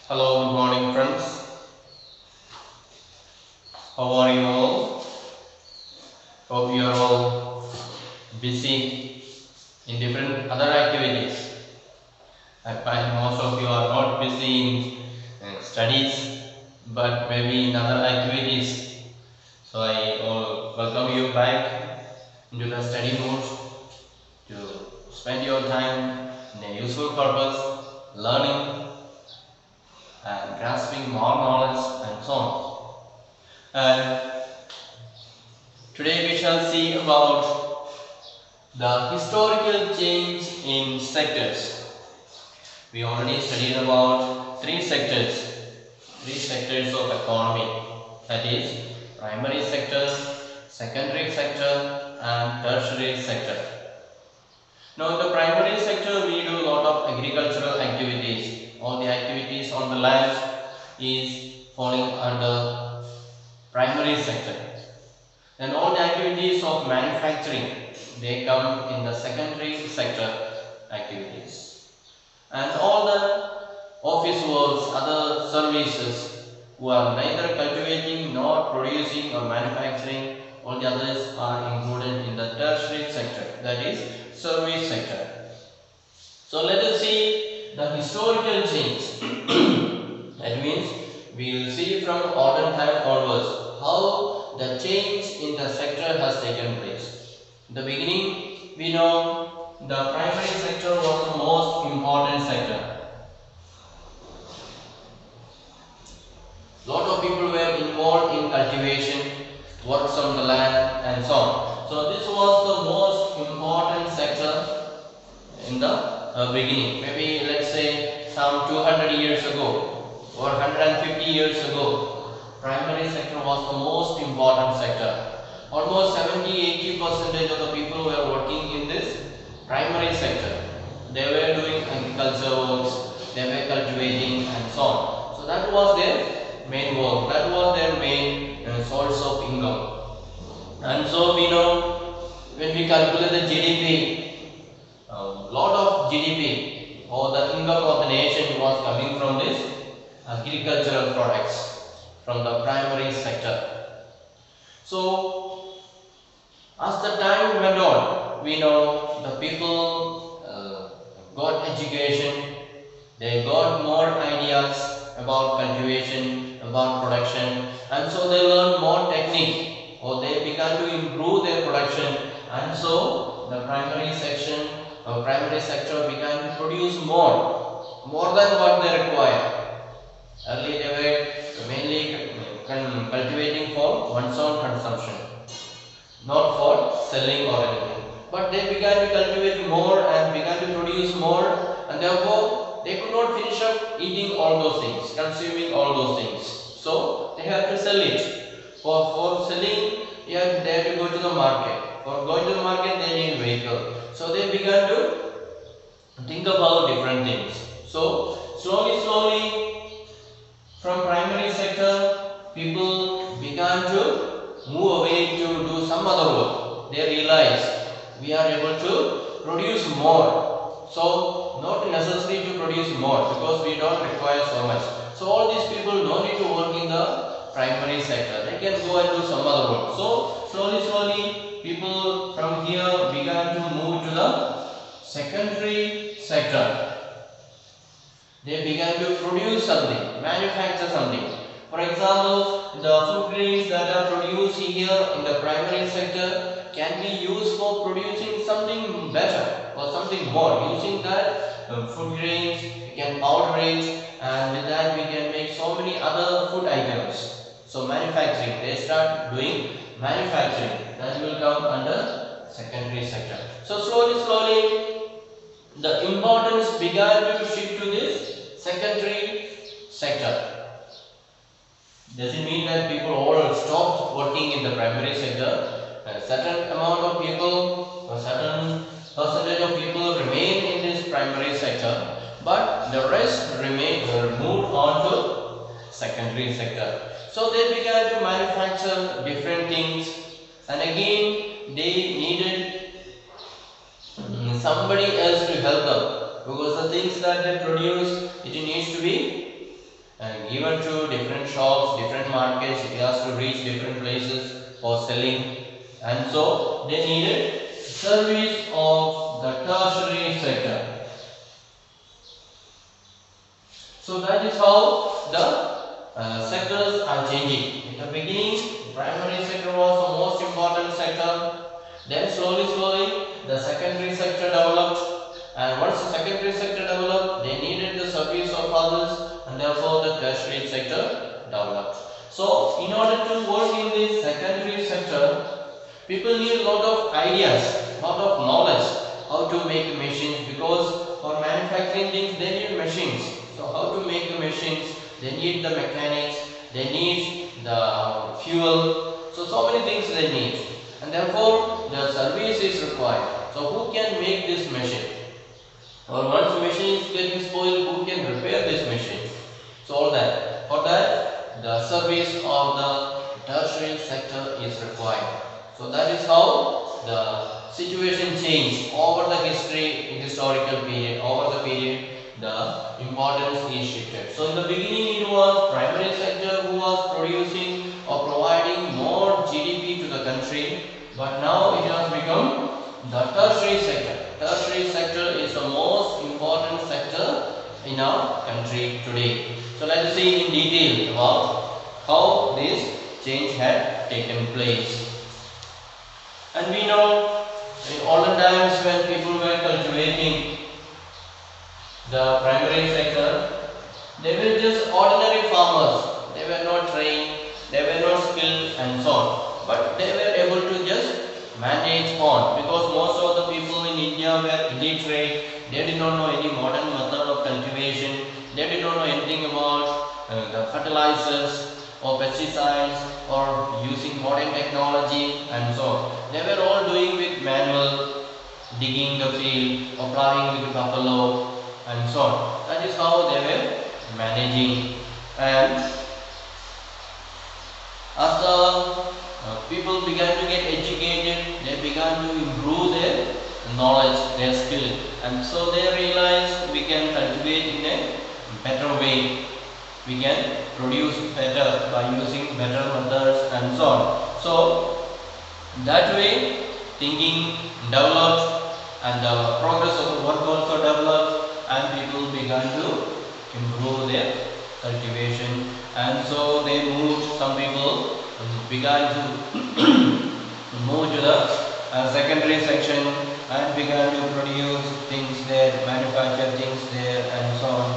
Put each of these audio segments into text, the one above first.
Hello, good morning, friends. How are you all? Hope you are all busy in different other activities. I find most of you are not busy in studies, but maybe in other activities. So I welcome you back into the study mode to spend your time in a useful purpose, learning and grasping more knowledge and so on. And today we shall see about the historical change in sectors. We already studied about three sectors of economy, that is primary sector, secondary sector and tertiary sector. Now in the primary sector we do a lot of agricultural activities. All the activities on the land is falling under primary sector. And all the activities of manufacturing, they come in the secondary sector activities. And all the office works, other services who are neither cultivating nor producing or manufacturing, all the others are included in the tertiary sector, that is service sector. So let us see the historical change. That means we will see from olden time onwards how the change in the sector has taken place. In the beginning, we know the primary sector was the most important sector. Lot of people were involved in cultivation, works on the land and so on. So this was the most important sector in the beginning. Maybe let's say some 200 years ago or 150 years ago, primary sector was the most important sector. Almost 70-80% of the people were working in this primary sector. They were doing agriculture works, they were cultivating and so on. So that was their main work, that was their main source of income. And so we know when we calculate the GDP, a lot of GDP or the income of the nation was coming from this agricultural products from the primary sector. So as the time went on, we know the people got education, they got more ideas about cultivation, about production, and so they learned more technique or they began to improve their production, and so the primary sector began to produce more than what they require. Earlier they were mainly cultivating for one's own consumption, not for selling or anything. But they began to cultivate more and began to produce more, and therefore they could not finish up eating all those things, consuming all those things. So they have to sell it. For selling, they have to go to the market. For going to the market, they need vehicle. So they began to think about different things. So slowly, from primary sector, people began to move away to do some other work. They realized we are able to produce more. So not necessary to produce more because we don't require so much. So all these people don't need to work in the primary sector. They can go and do some other work. So slowly, people from here began to move to the secondary sector. They began to produce something, manufacture something. For example, the food grains that are produced here in the primary sector can be used for producing something better or something more. Using that food grains, we can powder it, and with that we can make so many other food items. So manufacturing, they start doing manufacturing. That will come under secondary sector. So slowly, the importance began to shift to this secondary sector. Does it mean that people all stopped working in the primary sector? A certain amount of people, a certain percentage of people remain in this primary sector, but the rest moved on to secondary sector. So they began to manufacture different things, and again they needed somebody else to help them, because the things that they produce, it needs to be given to different shops, different markets. It has to reach different places for selling, and so they needed service of the tertiary sector. So that is how the sectors are changing. In the beginning, primary sector was the most important sector. Then slowly the secondary sector developed, and once the secondary sector developed, they needed the service of others, and therefore the tertiary sector developed. So in order to work in this secondary sector, people need a lot of ideas, lot of knowledge how to make machines, because for manufacturing things they need machines. So how to make the machines, they need the mechanics, they need the fuel, so many things they need, and therefore the service is required. So who can make this machine, or once the machine is getting spoiled, who can repair this machine? So all that, for that the service of the tertiary sector is required. So that is how the situation changed over the historical period, over the period the importance is shifted. So in the beginning it was primary sector who was producing or providing more GDP to the country, but now it has become the tertiary sector. Tertiary sector is the most important sector in our country today. So let us see in detail about how this change had taken place. And we know in olden times when people were cultivating the primary sector, they were just ordinary farmers. They were not trained, they were not skilled and so on. But they were able to just manage on, because most of the people in India were illiterate. They did not know any modern method of cultivation. They did not know anything about the fertilizers or pesticides or using modern technology and so on. They were all doing with manual, digging the field or plowing with buffalo and so on. That is how they were managing. And as the people began to get educated, they began to improve their knowledge, their skill, and so they realized we can cultivate in a better way, we can produce better by using better methods and so on. So that way thinking developed, and the progress of the work also developed, and people began to improve their cultivation, and so they moved, some people began to move to the secondary section and began to produce things there, manufacture things there and so on.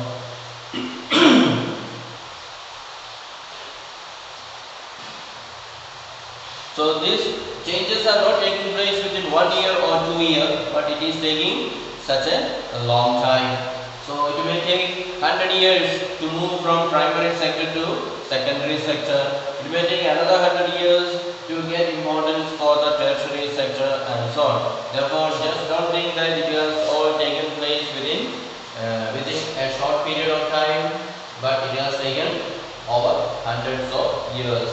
So these changes are not taking place within 1 year or 2 years, but it is taking such a long time. So it may take 100 years to move from primary sector to secondary sector. It may take another 100 years to get importance for the tertiary sector and so on. Therefore, just don't think that it has all taken place within a short period of time, but it has taken over hundreds of years.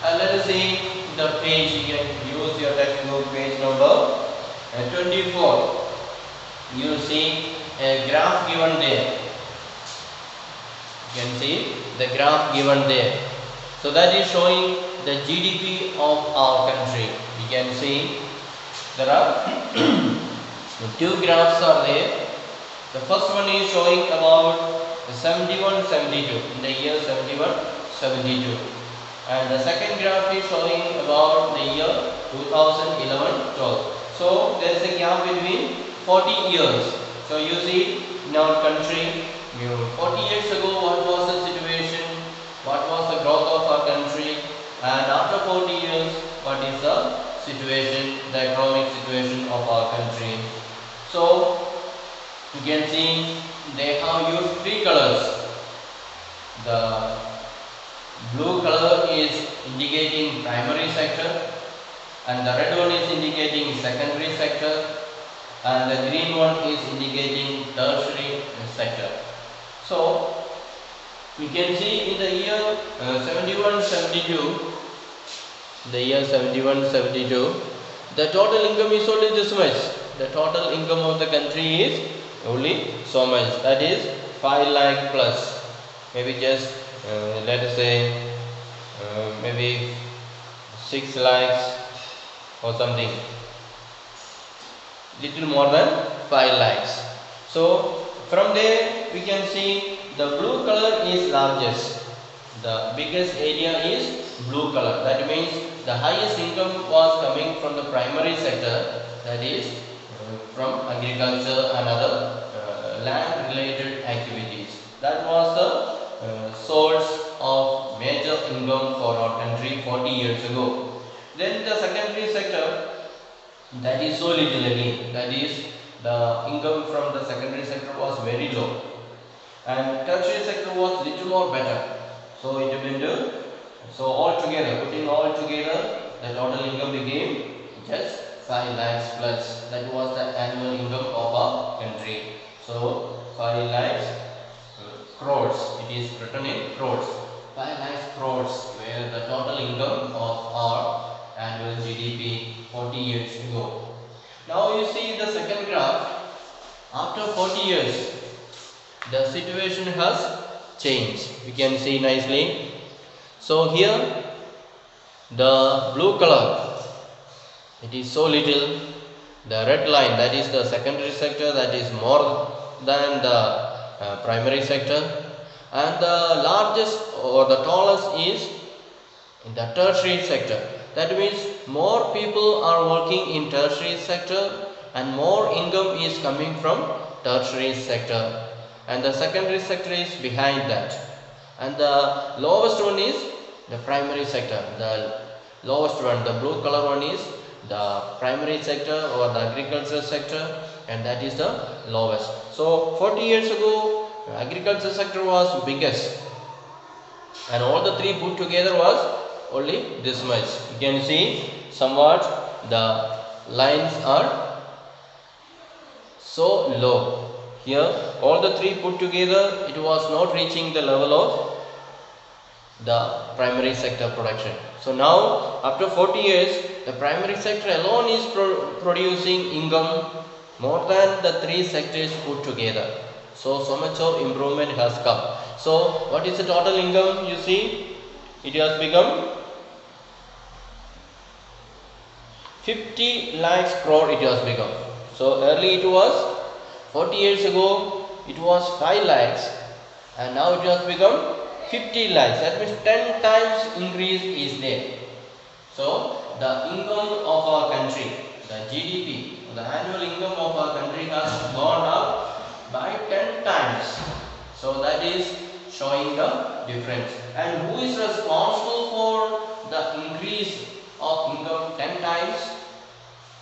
And let us see the page. You can use your textbook, page number 24. You see a graph given there. You can see the graph given there. So that is showing the GDP of our country. You can see there are two graphs are there. The first one is showing about 71-72, in the year 71-72, and the second graph is showing about the year 2011-12. So there is a gap between 40 years. So you see in our country, 40 years ago what was the situation, what was the growth of our country, and after 40 years what is the situation, the economic situation of our country. So you can see they have used three colors. The blue color is indicating primary sector, and the red one is indicating secondary sector, and the green one is indicating tertiary sector. So we can see in the year 71-72, the total income is only this much. The total income of the country is only so much, that is 5 lakh plus, maybe just let us say maybe 6 lakhs or something, little more than 5 lakhs. So from there we can see the blue color is largest. The biggest area is blue color. That means the highest income was coming from the primary sector, that is from agriculture and other land related activities. That was the source of major income for our country 40 years ago. Then the secondary sector, that is so little again, that is the income from the secondary sector was very low, and tertiary sector was little more better. So it meant so all together, putting all together, the total income became just 5 lakhs plus. That was the annual income of our country. So 5 lakhs crores. It is written in crores. 5 lakhs crores were the total income of our annual GDP 40 years ago. Now you see the second graph. After 40 years, the situation has changed. You can see nicely. So here the blue color, it is so little. The red line, that is the secondary sector, that is more than the primary sector, and the largest or the tallest is in the tertiary sector. That means more people are working in tertiary sector and more income is coming from tertiary sector, and the secondary sector is behind that, and the lowest one is the primary sector. The lowest one, the blue color one, is the primary sector or the agriculture sector, and that is the lowest. So 40 years ago agriculture sector was biggest, and all the three put together was only this much. You can see somewhat the lines are so low. Here all the three put together, it was not reaching the level of the primary sector production. So now after 40 years, the primary sector alone is producing income more than the three sectors put together. So much of improvement has come. So what is the total income? You see, it has become 50 lakhs crore. It has become. So early it was 40 years ago it was 5 lakhs, and now it has become 50 lakhs. That means 10 times increase is there. So the income of our country, the GDP, the annual income of our country has gone up by 10 times. So that is showing the difference. And who is responsible for the increase of income 10 times?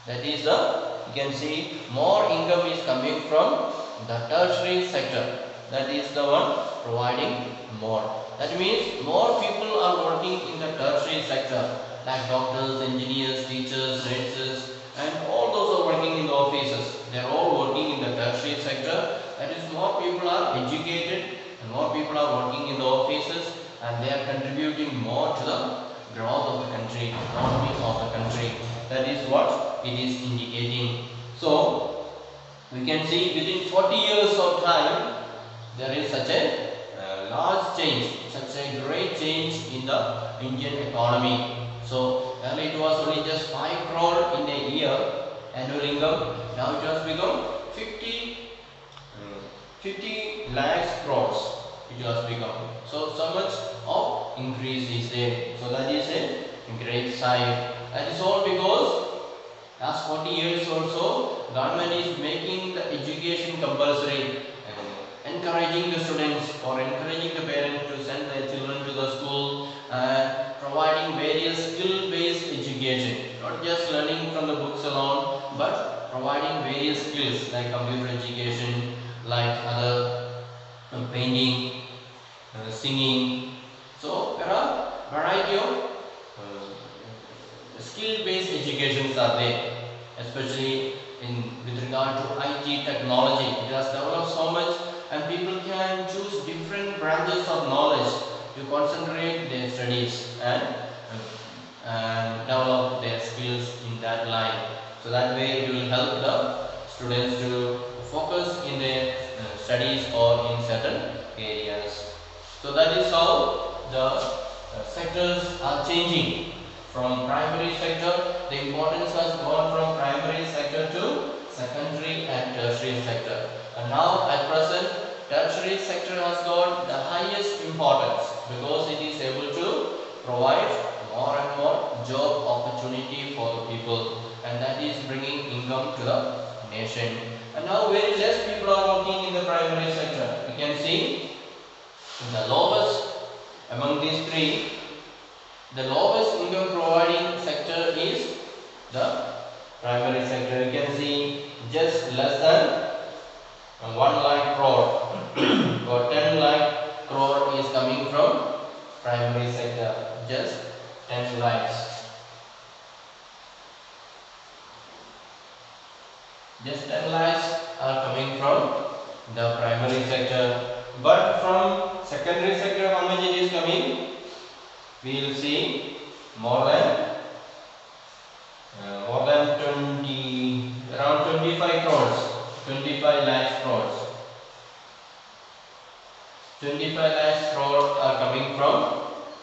That is you can see more income is coming from the tertiary sector. That is the one providing more. That means more people are working in the tertiary sector, like doctors, engineers, teachers, nurses, and all those are working in the offices. They are all working in the tertiary sector. That is, more people are educated and more people are working in the offices, and they are contributing more to the growth of the country, economy of the country. That is what it is indicating. So we can see within 40 years of time there is such a large change, such a great change in the Indian economy. So earlier it was only just 5 crore in a year annual income. Now it has become 50 lakhs crores. It has become. So much of increase is there. So that is a great sign. That is all because last 40 years or so, government is making the education compulsory, encouraging the students or encouraging the parents to send their children to the school, and providing various skill-based education, not just learning from the books alone, but providing various skills like computer education, like other painting, singing. So there are variety of skill-based educations are there, especially with regard to IT technology. It has developed so much, and people can choose different branches of knowledge to concentrate their studies and develop their skills in that line. So that way it will help the students to focus in their studies or in certain areas. So that is how the sectors are changing. From primary sector, the importance has gone from primary sector to secondary and tertiary sector. And now at present, tertiary sector has got the highest importance because it is able to provide more and more job opportunity for the people, and that is bringing income to the nation. And now very less people are working in the primary sector. You can see the lowest among these three, the lowest income providing sector is the primary sector. You can see just less than 1 lakh crore or 10 lakh crore is coming from primary sector. Just 10 lakhs. Just 10 lakhs are coming from the primary sector. But from secondary sector, how much it is coming? We will see more than 20, around 25 crores, 25 lakhs crores. 25 lakhs crore are coming from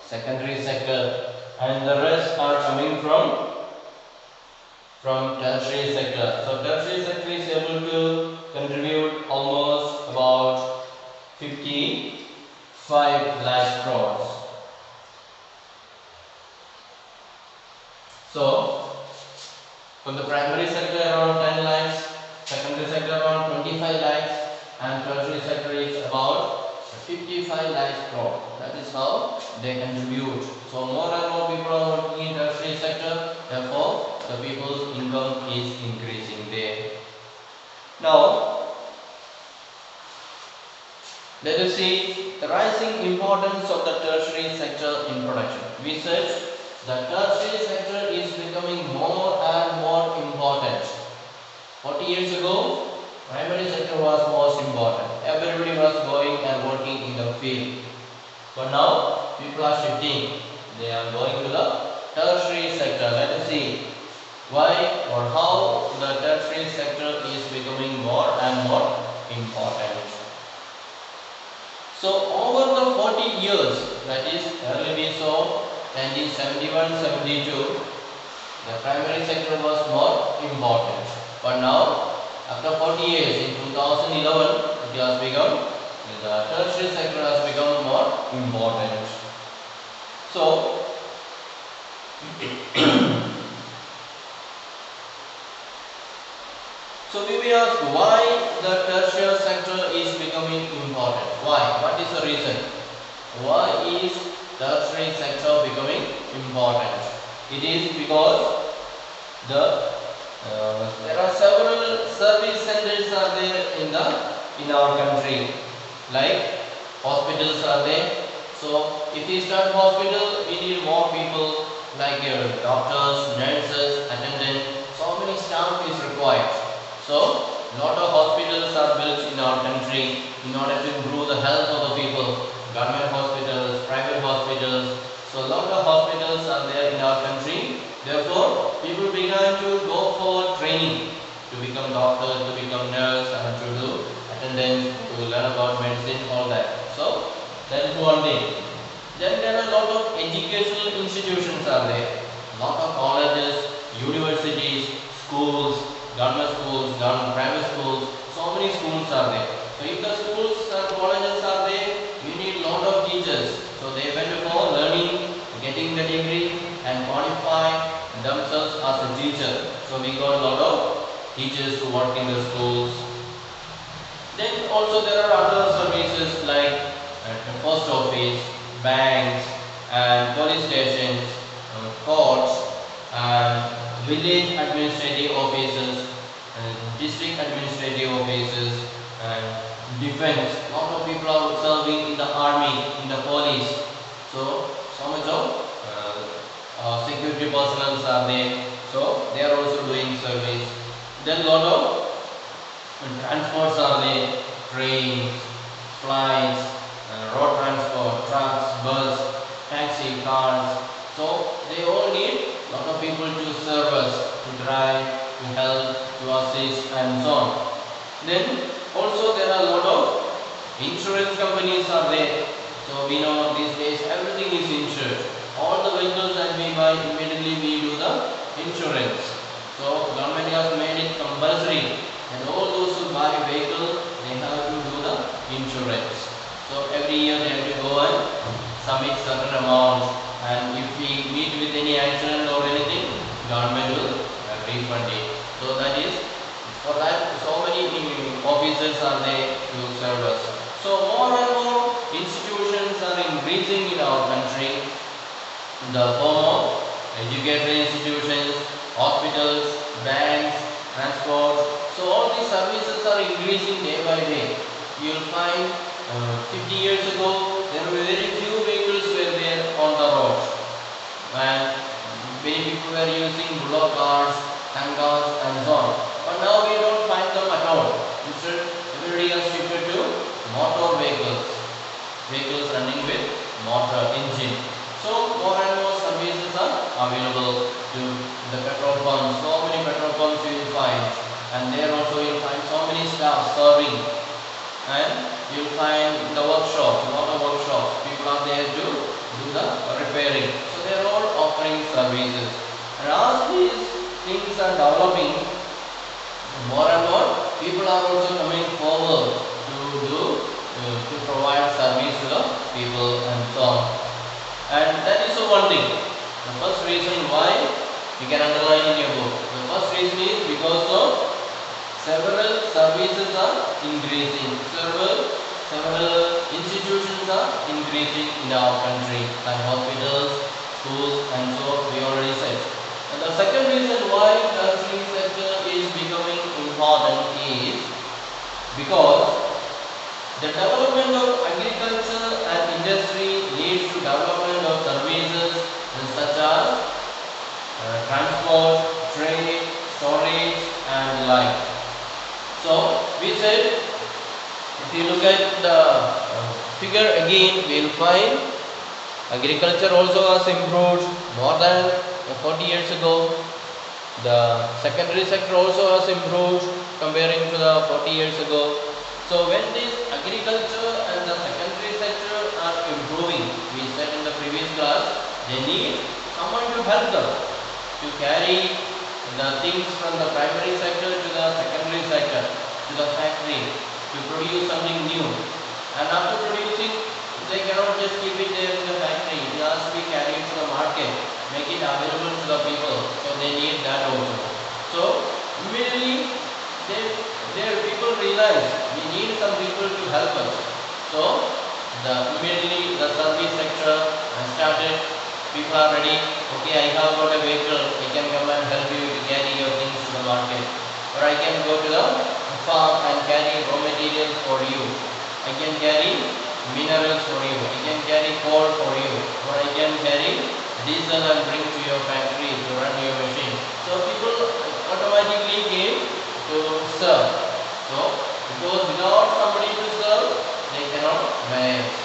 secondary sector, and the rest are coming from tertiary sector. So tertiary sector is able to contribute almost about 55 lakh crores. So from the primary sector around 10 lakhs, secondary sector around 25 lakhs, and tertiary sector is about 55 lakhs crore. That is how they contribute. So more and more people are working in tertiary sector, therefore the people's income is increasing there. Now let us see the rising importance of the tertiary sector in production. We said the tertiary sector is becoming more and more important. 40 years ago, primary sector was most important. Everybody was going and working in the field. But now people are shifting. They are going to the tertiary sector. Let us see why or how the tertiary sector is becoming more and more important. So over the 40 years, that is earlier we saw 1971-72, the primary sector was more important. But now after 40 years, in 2011, it has become, the tertiary sector has become more important. So we will ask why the tertiary sector is becoming important. Why? What is the reason? Why is tertiary sector becoming important? It is because there are several service centers are there in our country, like hospitals are there. So if we start hospital, we need more people like doctors, nurses, attendants. So many staff is required. So lot of hospitals are built in our country in order to improve the health of the people. Government hospitals, private hospitals. So a lot of hospitals are there in our country. Therefore, people began to go for training to become doctors, to become nurse, and to do attendance, to learn about medicine, all that. So that is one thing. Then there are a lot of educational institutions are there. Lot of colleges, universities, schools, government schools, private schools. So many schools are there. So if the schools and colleges are there, you need a lot of teachers. So they went for learning, getting the degree, and qualify themselves as a teacher. So we got a lot of teachers to work in the schools. Then also there are other services like post office, banks, and police stations, courts, and village administrative offices, district administrative offices, and defense. A lot of people are serving in the army, in the police. So much of security personnel are there. So they are also doing service. Then a lot of transports are there, trains, flights, road transport, trucks, bus, taxi, cars. So they all need a lot of people to serve us, to drive, to help, to assist, and so on. Then also there are a lot of insurance companies are there. So we know these days everything is insured. All the vehicles that we buy, immediately we do the insurance. So government has made it compulsory and all those who buy vehicles, they have to do the insurance. So every year they have to go and submit certain amounts, and if we meet with any accident or anything, government will refund it. So that is, for that so many officers are there to serve us. So more and more institutions are increasing in our country in the form of educational institutions, hospitals, banks, transport. So all these services are increasing day by day. You will find 50 years ago there were very few vehicles were there on the road, and many people were using bullock cars, tankas and so on. But now we don't find them at all. Instead, everybody has shifted to motor vehicles running with motor engine. So more and more services are available to the petrol pumps. So many petrol pumps you will find, and there also you will find so many staff serving, and you will find the workshops, motor workshops. People are there to do the repairing. So they are all offering services. And as these things are developing, more and more people are also coming forward to provide service to the people and so on. And that is the one thing. The first reason why you can underline in your book. The first reason is because of several services are increasing. Several institutions are increasing in our country, like hospitals, schools, and so we already said. And the second reason why tertiary sector is becoming important is because the development of agriculture and industry leads to development of services such as transport, trade, storage and like. So we said, if you look at the figure again, we will find agriculture also has improved more than 40 years ago. The secondary sector also has improved comparing to the 40 years ago. So when this agriculture and the secondary sector are improving, we said in the previous class, they need someone to help them to carry the things from the primary sector to the secondary sector, to the factory, to produce something new. And after producing, they cannot just keep it there in the factory. It has to be carried to the market, make it available to the people. So they need that also. So immediately their people realize we need some people to help us. So immediately the service sector started. People are ready. Okay, I have got a vehicle. I can come and help you to carry your things to the market. Or I can go to the farm and carry raw materials for you. I can carry minerals for you. I can carry coal for you. Or I can carry diesel and bring to your factory to run your machine. So people automatically came to serve. So because without somebody to serve, they cannot manage.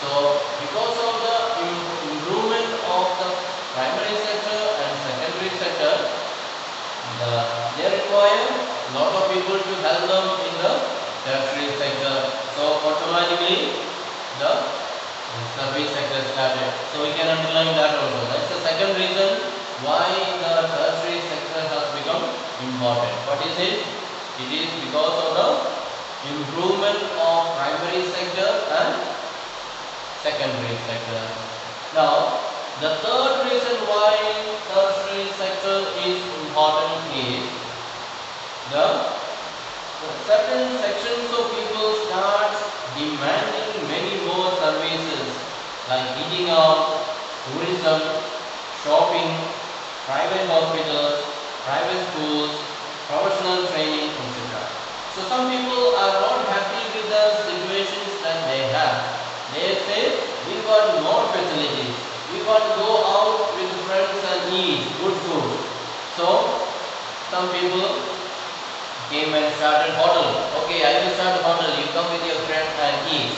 So because of the improvement of the primary sector and secondary sector, they require a lot of people to help them in the tertiary sector. So automatically the service sector started. So we can underline that also. That's the second reason why the tertiary sector has become important. What is it? It is because of the improvement of primary sector and secondary sector. Now, the third reason why tertiary sector is important is the certain sections of people start demanding many more services like eating out, tourism, shopping, private hospitals, private schools, professional training, etc. So some people are not happy with the situations that they have. They say, we want more facilities. We want to go out with friends and eat good food. So some people came and started hotel. Okay, I will start a hotel. You come with your friend and eat.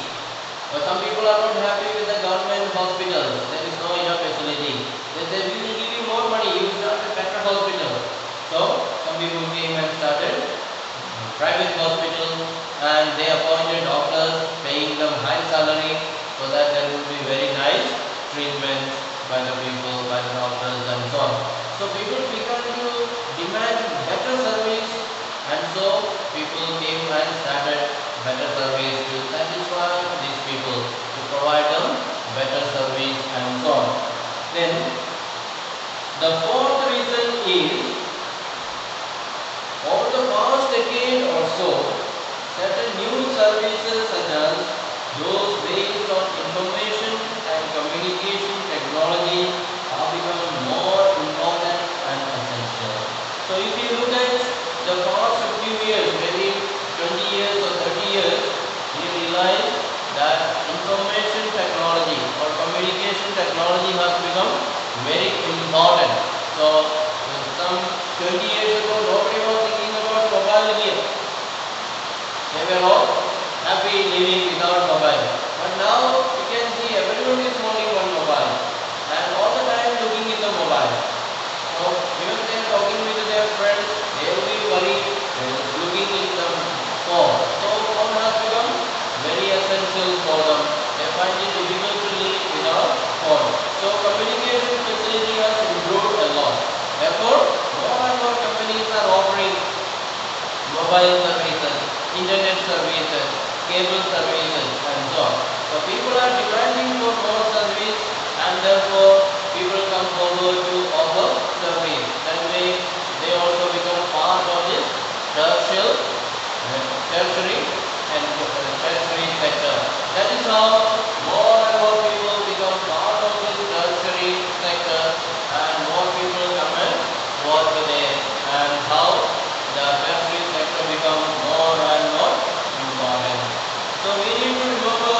But some people are not happy with the government hospitals. There is no enough facility. They say, we will give you more money. You will start a better hospital. So some people came and started private hospitals, and they appointed doctors, paying them high salary so that their treatment by the people, by the doctors and so on. So people began to demand better service, and so people came and started better service to satisfy these people, to provide them better service and so on. Then the fourth reason is, over the past decade or so, certain new services such as those based on information and communication technology have become more important and essential. So if you look at the past few years, maybe 20 years or 30 years, you realize that information technology or communication technology has become very important. So some 20 years ago, nobody was thinking about mobile here. They were all happy living without mobile. But now you can see everyone is holding one mobile and all the time looking in the mobile. So even they are talking with their friends, they will be worried looking in the phone. So phone has become very essential for them. They find it difficult to live without phone. So communication facility has improved a lot. Therefore, more and more companies are offering mobile services, internet services, cable services and so on. So people are demanding for more service, and therefore people come forward to offer service. That way they also become part of this tertiary and tertiary sector. That is how more and more people become part of this tertiary sector, and more people come and work there, and how the tertiary sector becomes more and more important. So we need to remember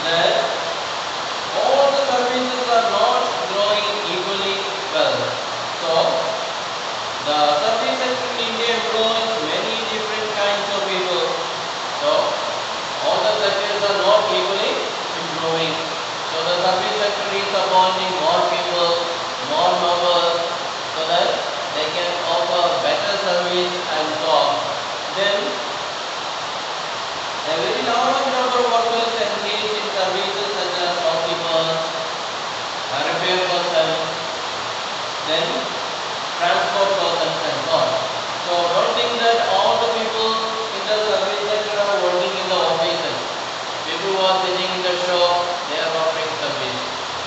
that all the services are not growing equally well. So the service sector in India employs many different kinds of people. So all the sectors are not equally improving. So the service sector is appointing more people, more members, so that they can offer better service and so on. Then a very large number of workers engage in services such as shopkeepers, repair persons, then transport persons and so on. So don't think that all the people in the service sector are working in the offices. People who are sitting in the shop, they are offering service.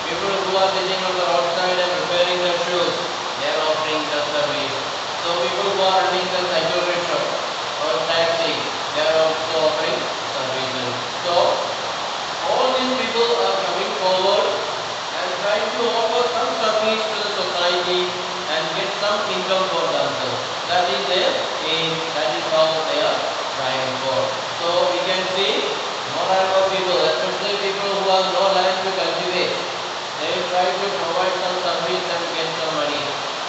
People who are sitting on the roadside and repairing their shoes, they are offering the service. So people who are running the cycle rickshaw or taxi, they are also offering services. So all these people are coming forward and trying to offer some service to the society and get some income for themselves. That is their aim. That is how they are trying for. So we can see more and more people, especially people who have no land to cultivate, they will try to provide some service and get some money.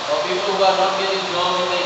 For people who are not getting job in the